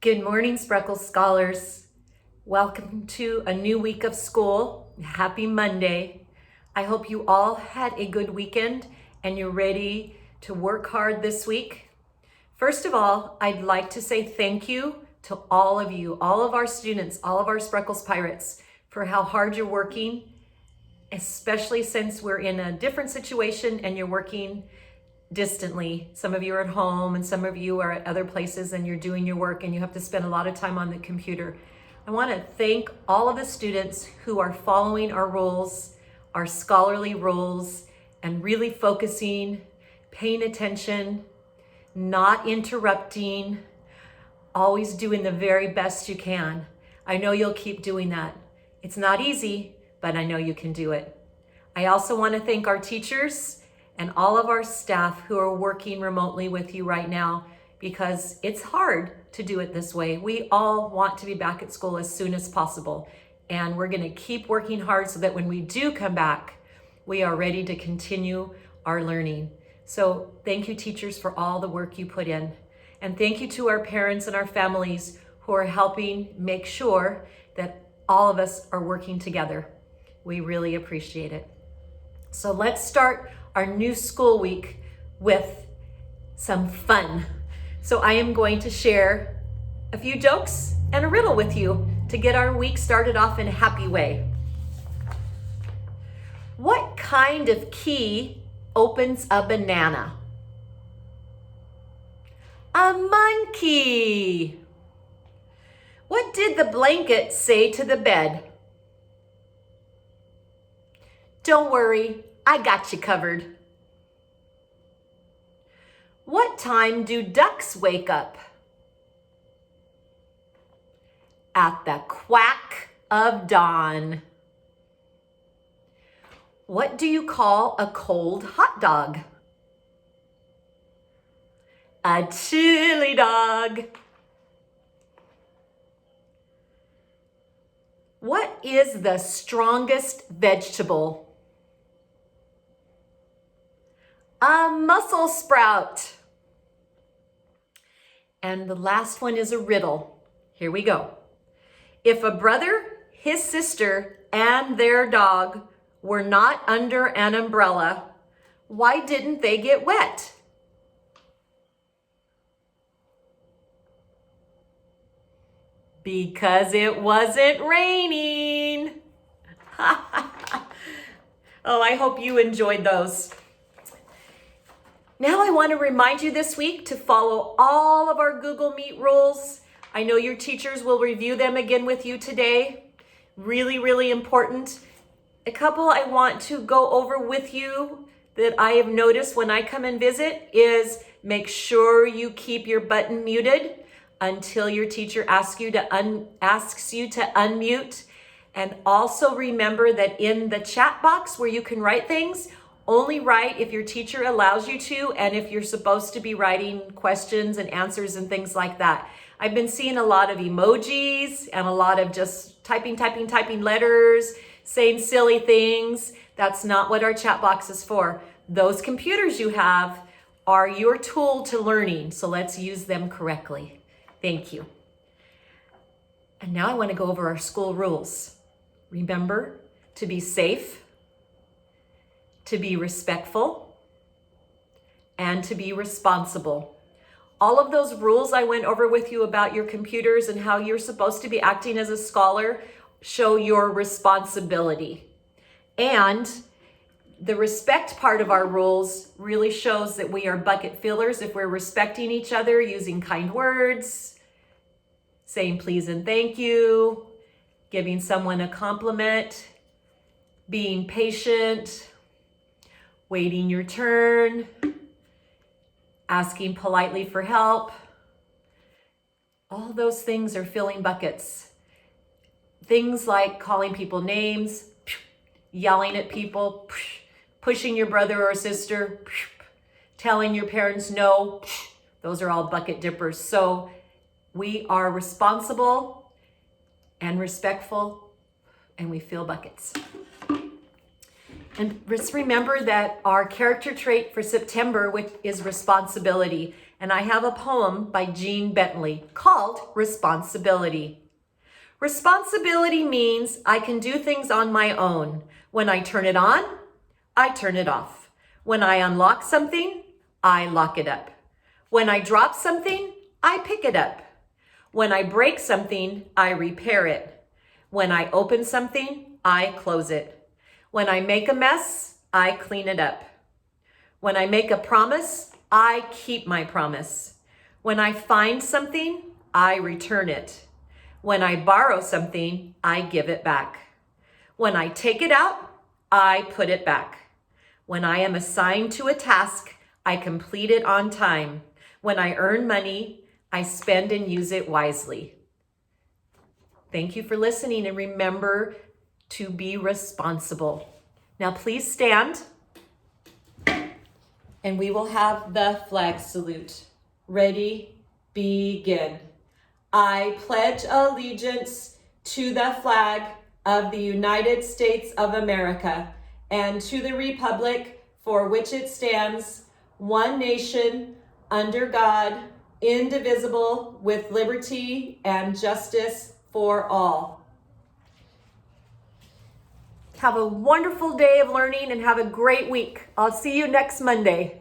Good morning, Spreckle Scholars. Welcome to a new week of school. Happy Monday. I hope you all had a good weekend and you're ready to work hard this week. First of all, I'd like to say thank you to all of you, all of our students, all of our Spreckles Pirates, for how hard you're working, especially since we're in a different situation and you're working distantly. Some of you are at home and some of you are at other places and you're doing your work and you have to spend a lot of time on the computer. I want to thank all of the students who are following our rules, our scholarly rules, and really focusing, paying attention, not interrupting, always doing the very best you can. I know you'll keep doing that. It's not easy, but I know you can do it. I also want to thank our teachers and all of our staff who are working remotely with you right now, because it's hard to do it this way. We all want to be back at school as soon as possible, and we're going to keep working hard so that when we do come back, we are ready to continue our learning. So thank you, teachers, for all the work you put in. And thank you to our parents and our families who are helping make sure that all of us are working together. We really appreciate it. So let's start our new school week with some fun. So I am going to share a few jokes and a riddle with you to get our week started off in a happy way. What kind of key opens a banana? A monkey. What did the blanket say to the bed? Don't worry, I got you covered. What time do ducks wake up? At the quack of dawn. What do you call a cold hot dog? A chili dog. What is the strongest vegetable? A Brussels sprout. And the last one is a riddle. Here we go. If a brother, his sister, and their dog were not under an umbrella, why didn't they get wet? Because it wasn't raining. Oh, I hope you enjoyed those. Now I want to remind you this week to follow all of our Google Meet rules. I know your teachers will review them again with you today. Really, really important. A couple I want to go over with you that I have noticed when I come and visit is make sure you keep your button muted until your teacher asks you to unmute. And also remember that in the chat box where you can write things, only write if your teacher allows you to and if you're supposed to be writing questions and answers and things like that. I've been seeing a lot of emojis and a lot of just typing letters, saying silly things. That's not what our chat box is for. Those computers you have are your tool to learning, so let's use them correctly. Thank you. And now I want to go over our school rules. Remember to be safe, to be respectful, and to be responsible. All of those rules I went over with you about your computers and how you're supposed to be acting as a scholar show your responsibility. And the respect part of our rules really shows that we are bucket fillers if we're respecting each other, using kind words, saying please and thank you, giving someone a compliment, being patient, waiting your turn, asking politely for help. All those things are filling buckets. Things like calling people names, yelling at people, pushing your brother or sister, telling your parents no, those are all bucket dippers. So we are responsible and respectful, and we fill buckets. And just remember that our character trait for September, which is responsibility. and I have a poem by Jean Bentley called Responsibility. Responsibility means I can do things on my own. When I turn it on, I turn it off. When I unlock something, I lock it up. When I drop something, I pick it up. When I break something, I repair it. When I open something, I close it. When I make a mess, I clean it up. When I make a promise, I keep my promise. When I find something, I return it. When I borrow something, I give it back. When I take it out, I put it back. When I am assigned to a task, I complete it on time. When I earn money, I spend and use it wisely. Thank you for listening, and remember to be responsible. Now please stand, and we will have the flag salute. Ready, begin. I pledge allegiance to the flag of the United States of America and to the republic for which it stands, one nation, under God, indivisible, with liberty and justice for all. Have a wonderful day of learning and have a great week. I'll see you next Monday.